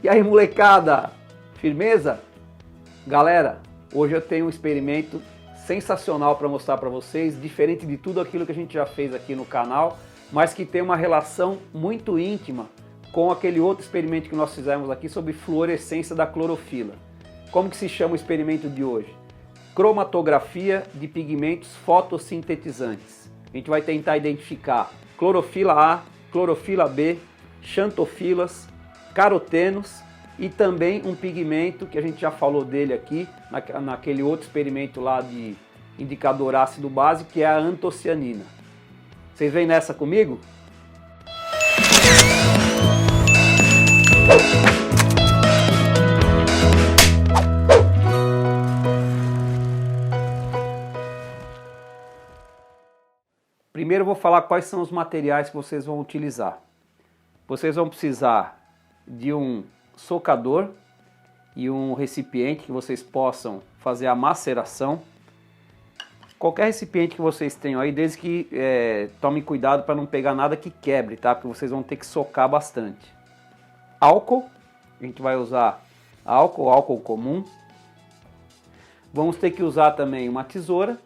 E aí, molecada, firmeza? Galera, hoje eu tenho um experimento sensacional para mostrar para vocês, diferente de tudo aquilo que a gente já fez aqui no canal, mas que tem uma relação muito íntima com aquele outro experimento que nós fizemos aqui sobre fluorescência da clorofila. Como que se chama o experimento de hoje? Cromatografia de pigmentos fotossintetizantes. A gente vai tentar identificar clorofila A, clorofila B, xantofilas, carotenos e também um pigmento que a gente já falou dele aqui, naquele outro experimento lá de indicador ácido base, que é a antocianina. Vocês vêm nessa comigo? Primeiro eu vou falar quais são os materiais que vocês vão utilizar. Vocês vão precisar de um socador e um recipiente que vocês possam fazer a maceração. Qualquer recipiente que vocês tenham aí, desde que tomem cuidado para não pegar nada que quebre, tá? Porque vocês vão ter que socar bastante. Álcool, a gente vai usar álcool comum. Vamos ter que usar também uma tesoura.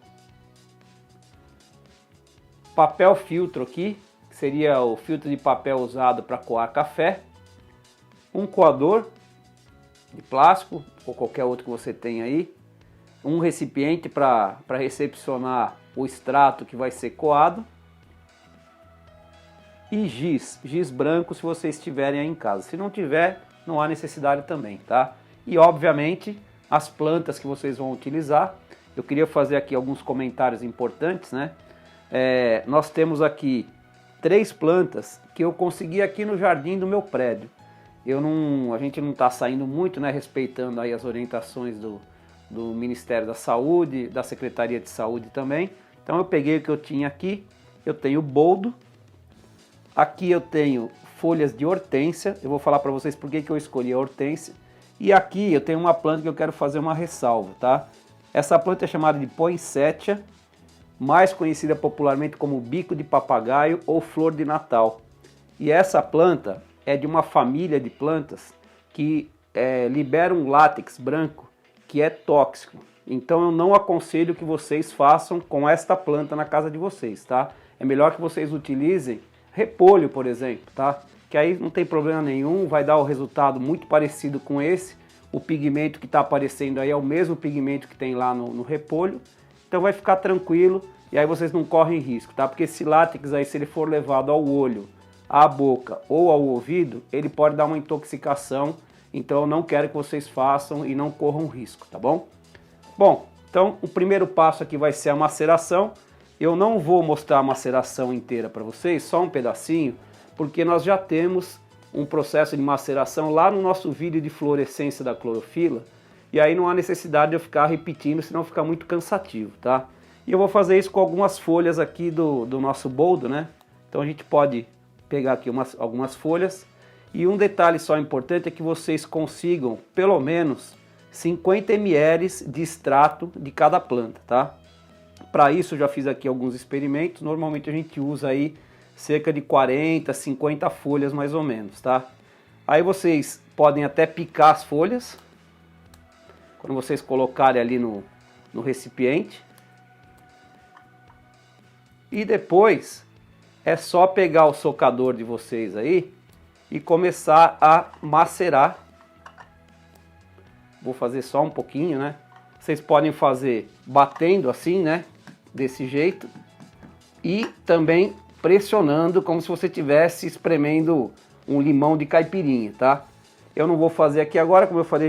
Papel filtro aqui, que seria o filtro de papel usado para coar café. Um coador de plástico ou qualquer outro que você tenha aí. Um recipiente para recepcionar o extrato que vai ser coado. E giz branco se vocês tiverem aí em casa. Se não tiver, não há necessidade também, tá? E obviamente as plantas que vocês vão utilizar. Eu queria fazer aqui alguns comentários importantes, né? Nós temos aqui 3 plantas que eu consegui aqui no jardim do meu prédio. A gente não está saindo muito, né, respeitando aí as orientações do Ministério da Saúde, da Secretaria de Saúde também. Então eu peguei o que eu tinha aqui. Eu tenho boldo. Aqui eu tenho folhas de hortênsia. Eu vou falar para vocês por que eu escolhi a hortênsia. E aqui eu tenho uma planta que eu quero fazer uma ressalva, tá? Essa planta é chamada de poinsettia, mais conhecida popularmente como bico de papagaio ou flor de Natal. E essa planta é de uma família de plantas que liberam um látex branco que é tóxico. Então eu não aconselho que vocês façam com esta planta na casa de vocês, tá? É melhor que vocês utilizem repolho, por exemplo, tá? Que aí não tem problema nenhum, vai dar o resultado muito parecido com esse. O pigmento que está aparecendo aí é o mesmo pigmento que tem lá no repolho. Então vai ficar tranquilo e aí vocês não correm risco, tá? Porque esse látex aí, se ele for levado ao olho, à boca ou ao ouvido, ele pode dar uma intoxicação. Então eu não quero que vocês façam e não corram risco, tá bom? Bom, então o primeiro passo aqui vai ser a maceração. Eu não vou mostrar a maceração inteira para vocês, só um pedacinho, porque nós já temos um processo de maceração lá no nosso vídeo de fluorescência da clorofila. E aí não há necessidade de eu ficar repetindo, senão fica muito cansativo, tá? E eu vou fazer isso com algumas folhas aqui do nosso boldo, né? Então a gente pode pegar aqui algumas folhas. E um detalhe só importante é que vocês consigam pelo menos 50 ml de extrato de cada planta, tá? Para isso eu já fiz aqui alguns experimentos. Normalmente a gente usa aí cerca de 40, 50 folhas mais ou menos, tá? Aí vocês podem até picar as folhas quando vocês colocarem ali no recipiente. E depois é só pegar o socador de vocês aí e começar a macerar. Vou fazer só um pouquinho, né? Vocês podem fazer batendo assim, né? Desse jeito. E também pressionando como se você estivesse espremendo um limão de caipirinha, tá? Eu não vou fazer aqui agora, como eu falei,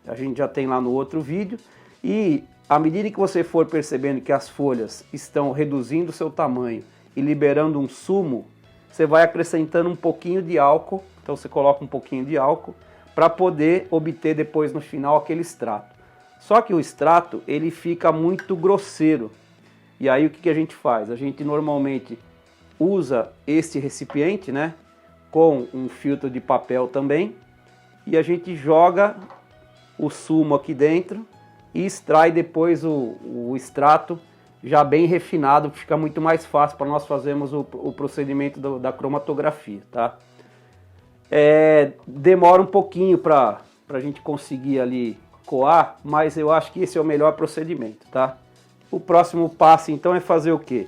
a gente já tem lá no outro vídeo. E à medida que você for percebendo que as folhas estão reduzindo o seu tamanho e liberando um sumo, você vai acrescentando um pouquinho de álcool. Então você coloca um pouquinho de álcool para poder obter depois no final aquele extrato. Só que o extrato ele fica muito grosseiro. E aí o que a gente faz? A gente normalmente usa este recipiente, né, com um filtro de papel também, e a gente joga o sumo aqui dentro e extrai depois o extrato já bem refinado, fica muito mais fácil para nós fazermos o procedimento da cromatografia, tá? Demora um pouquinho para a gente conseguir ali coar, mas eu acho que esse é o melhor procedimento, tá? O próximo passo então é fazer o quê?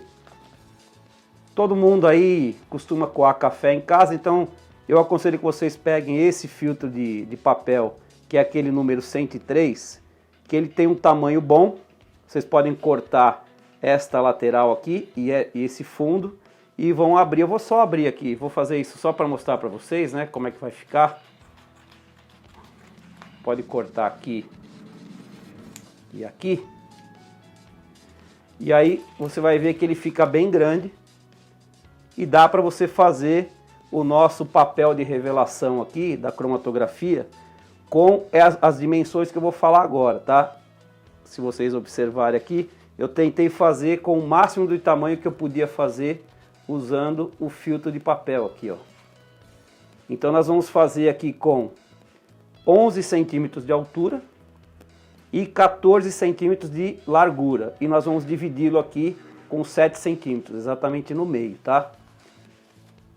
Todo mundo aí costuma coar café em casa, então eu aconselho que vocês peguem esse filtro de papel, que é aquele número 103, que ele tem um tamanho bom. Vocês podem cortar esta lateral aqui e esse fundo e vão abrir. Eu vou só abrir aqui, vou fazer isso só para mostrar para vocês, né, como é que vai ficar. Pode cortar aqui e aqui. E aí você vai ver que ele fica bem grande e dá para você fazer o nosso papel de revelação aqui da cromatografia com as dimensões que eu vou falar agora, tá? Se vocês observarem aqui, eu tentei fazer com o máximo do tamanho que eu podia fazer usando o filtro de papel aqui, ó. Então nós vamos fazer aqui com 11 centímetros de altura e 14 centímetros de largura. E nós vamos dividi-lo aqui com 7 centímetros, exatamente no meio, tá?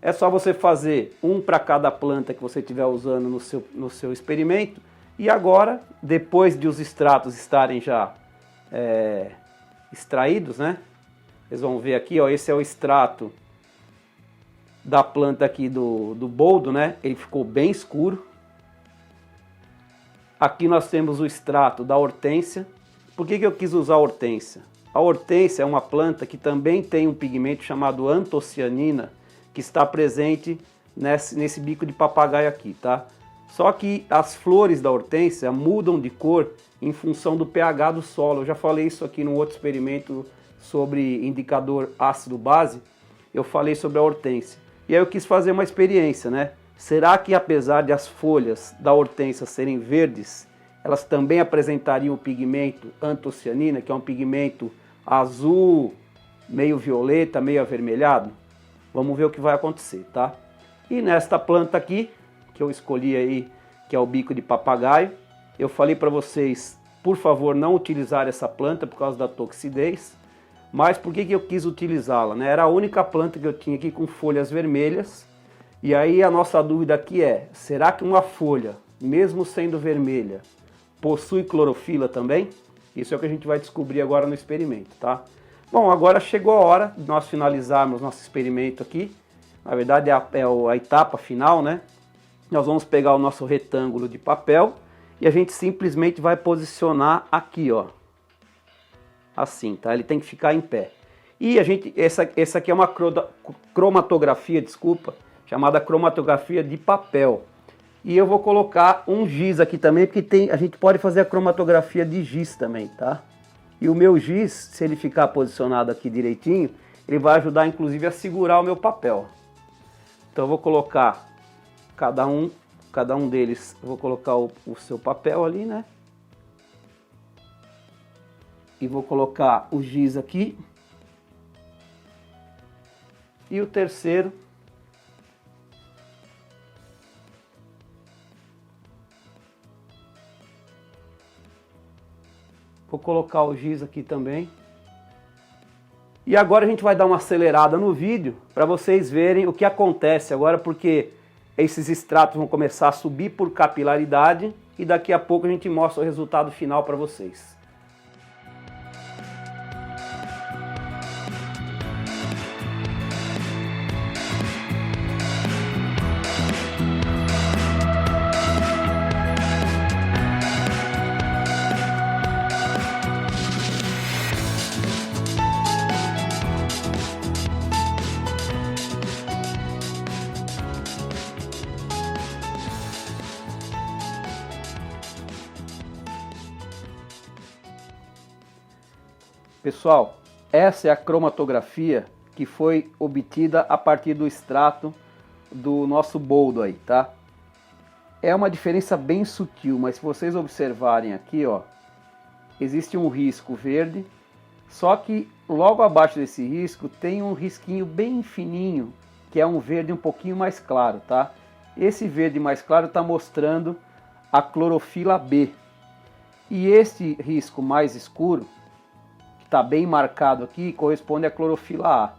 É só você fazer um para cada planta que você estiver usando no seu experimento. E agora, depois de os extratos estarem já extraídos, né? Vocês vão ver aqui, ó, esse é o extrato da planta aqui do boldo, né? Ele ficou bem escuro. Aqui nós temos o extrato da hortênsia. Por que eu quis usar a hortênsia? A hortênsia é uma planta que também tem um pigmento chamado antocianina, que está presente nesse bico de papagaio aqui, tá? Só que as flores da hortênsia mudam de cor em função do pH do solo. Eu já falei isso aqui num outro experimento sobre indicador ácido-base. Eu falei sobre a hortênsia. E aí eu quis fazer uma experiência, né? Será que apesar de as folhas da hortênsia serem verdes, elas também apresentariam o pigmento antocianina, que é um pigmento azul, meio violeta, meio avermelhado? Vamos ver o que vai acontecer, tá? E nesta planta aqui, que eu escolhi aí, que é o bico de papagaio, eu falei para vocês, por favor, não utilizar essa planta por causa da toxidez. Mas por que eu quis utilizá-la, né? Era a única planta que eu tinha aqui com folhas vermelhas. E aí a nossa dúvida aqui é, será que uma folha, mesmo sendo vermelha, possui clorofila também? Isso é o que a gente vai descobrir agora no experimento, tá? Bom, agora chegou a hora de nós finalizarmos nosso experimento aqui. Na verdade é a etapa final, né? Nós vamos pegar o nosso retângulo de papel e a gente simplesmente vai posicionar aqui, ó. Assim, tá? Ele tem que ficar em pé. E essa aqui é uma cromatografia, desculpa, chamada cromatografia de papel. E eu vou colocar um giz aqui também, porque a gente pode fazer a cromatografia de giz também, tá? E o meu giz, se ele ficar posicionado aqui direitinho, ele vai ajudar inclusive a segurar o meu papel. Então eu vou colocar cada um deles, eu vou colocar o seu papel ali, né? E vou colocar o giz aqui. E o terceiro. Vou colocar o giz aqui também. E agora a gente vai dar uma acelerada no vídeo para vocês verem o que acontece agora, porque esses extratos vão começar a subir por capilaridade e daqui a pouco a gente mostra o resultado final para vocês. Pessoal, essa é a cromatografia que foi obtida a partir do extrato do nosso boldo aí, tá? É uma diferença bem sutil, mas se vocês observarem aqui, ó, existe um risco verde, só que logo abaixo desse risco tem um risquinho bem fininho, que é um verde um pouquinho mais claro, tá? Esse verde mais claro está mostrando a clorofila B. E este risco mais escuro, está bem marcado aqui, corresponde à clorofila A.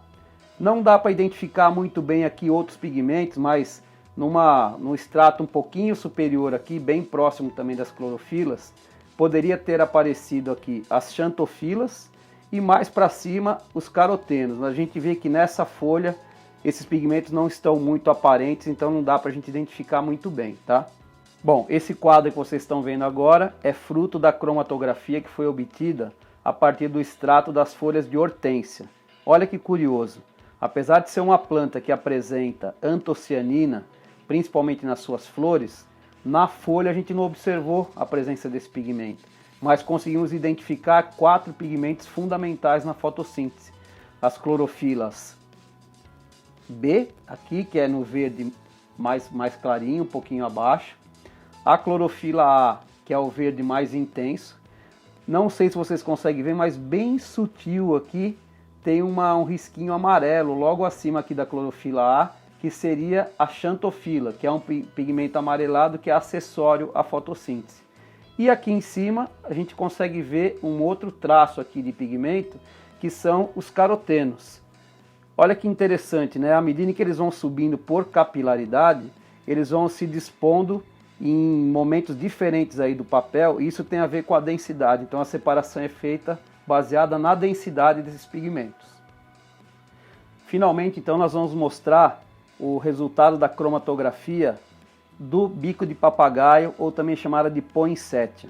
Não dá para identificar muito bem aqui outros pigmentos, mas num extrato um pouquinho superior aqui, bem próximo também das clorofilas, poderia ter aparecido aqui as xantofilas e mais para cima os carotenos. A gente vê que nessa folha esses pigmentos não estão muito aparentes, então não dá para a gente identificar muito bem, tá? Bom, esse quadro que vocês estão vendo agora é fruto da cromatografia que foi obtida a partir do extrato das folhas de hortênsia. Olha que curioso, apesar de ser uma planta que apresenta antocianina, principalmente nas suas flores, na folha a gente não observou a presença desse pigmento, mas conseguimos identificar 4 pigmentos fundamentais na fotossíntese. As clorofilas B, aqui, que é no verde mais clarinho, um pouquinho abaixo. A clorofila A, que é o verde mais intenso. Não sei se vocês conseguem ver, mas bem sutil aqui, tem um risquinho amarelo logo acima aqui da clorofila A, que seria a xantofila, que é um pigmento amarelado que é acessório à fotossíntese. E aqui em cima a gente consegue ver um outro traço aqui de pigmento, que são os carotenos. Olha que interessante, né? À medida que eles vão subindo por capilaridade, eles vão se dispondo em momentos diferentes aí do papel, e isso tem a ver com a densidade. Então a separação é feita baseada na densidade desses pigmentos. Finalmente, então, nós vamos mostrar o resultado da cromatografia do bico de papagaio, ou também chamada de poinsettia.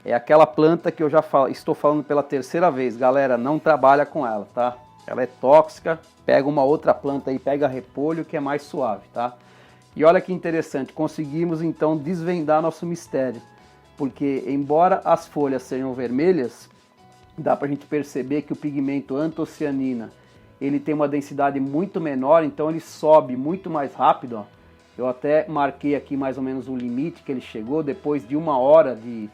É aquela planta que eu já estou falando pela terceira vez, galera, não trabalha com ela, tá? Ela é tóxica, pega uma outra planta aí, pega repolho, que é mais suave, tá? E olha que interessante, conseguimos então desvendar nosso mistério, porque embora as folhas sejam vermelhas, dá pra gente perceber que o pigmento antocianina, ele tem uma densidade muito menor, então ele sobe muito mais rápido, ó. Eu até marquei aqui mais ou menos o limite que ele chegou, depois de 1 hora de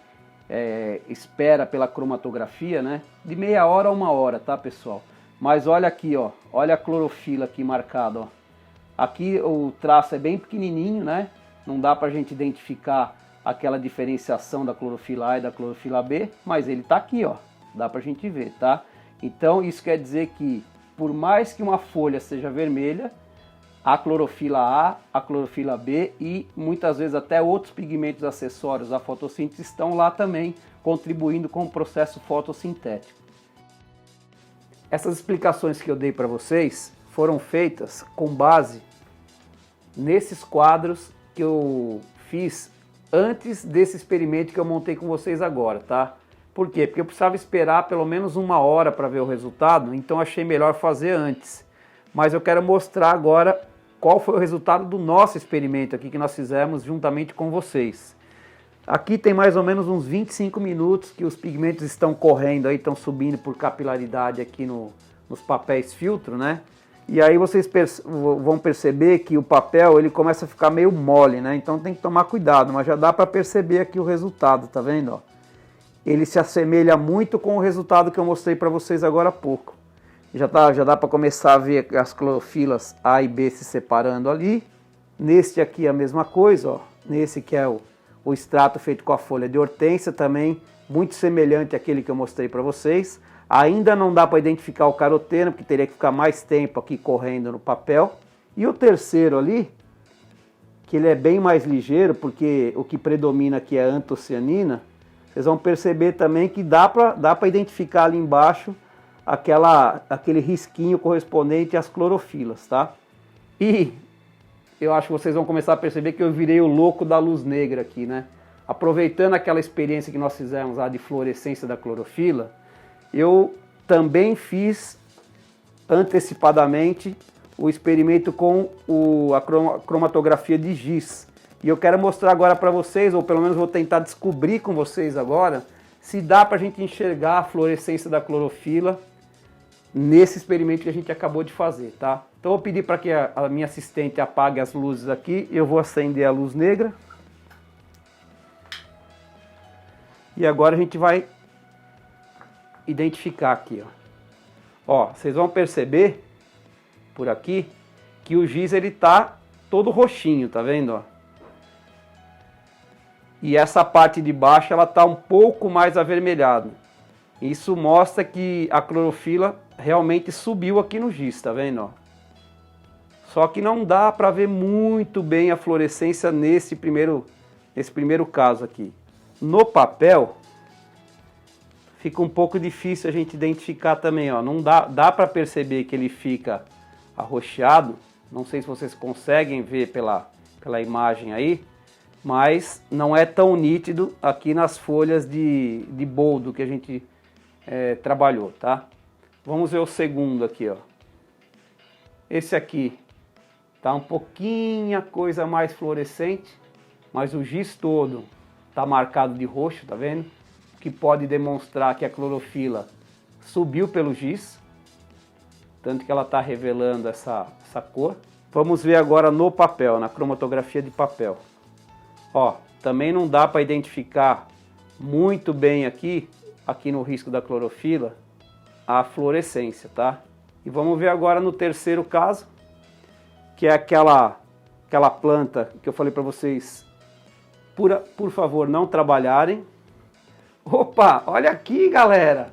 espera pela cromatografia, né? De meia hora a 1 hora, tá, pessoal? Mas olha aqui, ó, olha a clorofila aqui marcada, ó. Aqui o traço é bem pequenininho, né? Não dá pra gente identificar aquela diferenciação da clorofila A e da clorofila B, mas ele tá aqui, ó. Dá pra gente ver, tá? Então isso quer dizer que por mais que uma folha seja vermelha, a clorofila A, a clorofila B e muitas vezes até outros pigmentos acessórios à fotossíntese estão lá também, contribuindo com o processo fotossintético. Essas explicações que eu dei para vocês foram feitas com base nesses quadros que eu fiz antes desse experimento que eu montei com vocês agora, tá? Por quê? Porque eu precisava esperar pelo menos 1 hora para ver o resultado, então achei melhor fazer antes. Mas eu quero mostrar agora qual foi o resultado do nosso experimento aqui que nós fizemos juntamente com vocês. Aqui tem mais ou menos uns 25 minutos que os pigmentos estão correndo aí, estão subindo por capilaridade aqui nos papéis filtro, né? E aí vocês vão perceber que o papel ele começa a ficar meio mole, né? Então tem que tomar cuidado, mas já dá para perceber aqui o resultado, tá vendo? Ó? Ele se assemelha muito com o resultado que eu mostrei para vocês agora há pouco. Já dá para começar a ver as clorofilas A e B se separando ali. Neste aqui a mesma coisa, ó. Nesse que é o extrato feito com a folha de hortênsia, também muito semelhante àquele que eu mostrei para vocês. Ainda não dá para identificar o caroteno, porque teria que ficar mais tempo aqui correndo no papel. E o terceiro ali, que ele é bem mais ligeiro, porque o que predomina aqui é a antocianina, vocês vão perceber também que dá para identificar ali embaixo aquele risquinho correspondente às clorofilas, tá? E eu acho que vocês vão começar a perceber que eu virei o louco da luz negra aqui, né? Aproveitando aquela experiência que nós fizemos lá de fluorescência da clorofila, eu também fiz antecipadamente o experimento com a cromatografia de giz. E eu quero mostrar agora para vocês, ou pelo menos vou tentar descobrir com vocês agora, se dá para a gente enxergar a fluorescência da clorofila nesse experimento que a gente acabou de fazer, tá? Então eu vou pedir para que a minha assistente apague as luzes aqui, eu vou acender a luz negra. E agora a gente vai identificar aqui, ó. Ó, vocês vão perceber por aqui que o giz ele tá todo roxinho, tá vendo, ó? E essa parte de baixo ela tá um pouco mais avermelhada. Isso mostra que a clorofila realmente subiu aqui no giz, tá vendo, ó? Só que não dá para ver muito bem a fluorescência nesse primeiro caso aqui. No papel, fica um pouco difícil a gente identificar também, ó. Não dá para perceber que ele fica arroxeado. Não sei se vocês conseguem ver pela imagem aí, mas não é tão nítido aqui nas folhas de boldo que a gente trabalhou, tá? Vamos ver o segundo aqui, ó. Esse aqui tá um pouquinho a coisa mais fluorescente, mas o giz todo tá marcado de roxo, tá vendo? Que pode demonstrar que a clorofila subiu pelo giz, tanto que ela tá revelando essa cor. Vamos ver agora no papel, na cromatografia de papel. Ó, também não dá para identificar muito bem aqui no risco da clorofila, a fluorescência, tá? E vamos ver agora no terceiro caso, que é aquela planta que eu falei para vocês, por favor, não trabalharem. Opa, olha aqui, galera!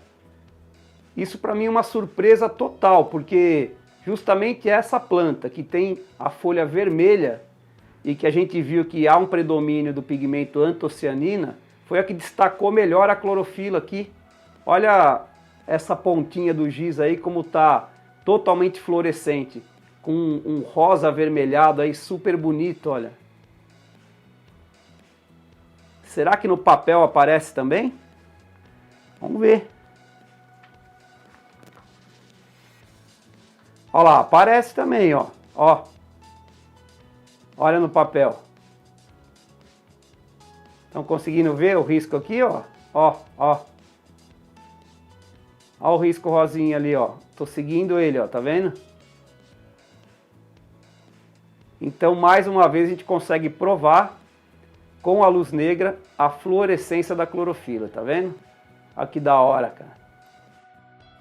Isso para mim é uma surpresa total, porque justamente essa planta que tem a folha vermelha e que a gente viu que há um predomínio do pigmento antocianina, foi a que destacou melhor a clorofila aqui. Olha essa pontinha do giz aí como tá totalmente fluorescente, com um rosa avermelhado aí super bonito, olha. Será que no papel aparece também? Vamos ver. Olha lá, aparece também, ó. Ó. Olha no papel. Estão conseguindo ver o risco aqui, ó? Ó, ó. Ó o risco rosinha ali, ó. Tô seguindo ele, ó, tá vendo? Então, mais uma vez, a gente consegue provar com a luz negra a fluorescência da clorofila, tá vendo? Olha que da hora, cara.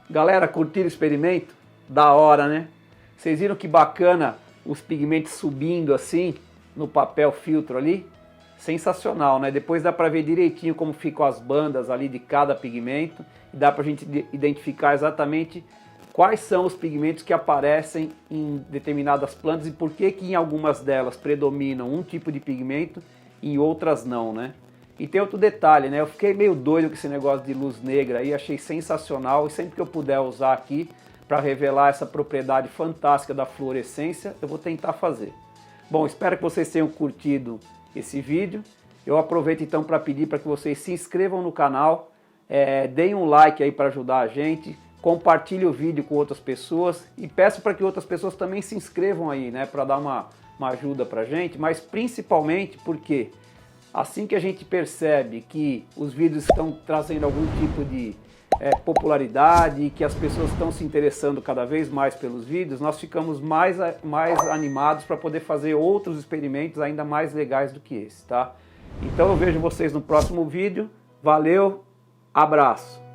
Galera, curtiram o experimento? Da hora, né? Vocês viram que bacana os pigmentos subindo assim no papel filtro ali? Sensacional, né? Depois dá pra ver direitinho como ficam as bandas ali de cada pigmento. E dá pra gente identificar exatamente quais são os pigmentos que aparecem em determinadas plantas e por que em algumas delas predominam um tipo de pigmento e em outras não, né? E tem outro detalhe, né? Eu fiquei meio doido com esse negócio de luz negra aí, achei sensacional e sempre que eu puder usar aqui para revelar essa propriedade fantástica da fluorescência, eu vou tentar fazer. Bom, espero que vocês tenham curtido esse vídeo. Eu aproveito então para pedir para que vocês se inscrevam no canal, deem um like aí para ajudar a gente, compartilhe o vídeo com outras pessoas e peço para que outras pessoas também se inscrevam aí, né, para dar uma ajuda para a gente, mas principalmente porque assim que a gente percebe que os vídeos estão trazendo algum tipo de popularidade e que as pessoas estão se interessando cada vez mais pelos vídeos, nós ficamos mais animados para poder fazer outros experimentos ainda mais legais do que esse, tá? Então eu vejo vocês no próximo vídeo. Valeu, abraço!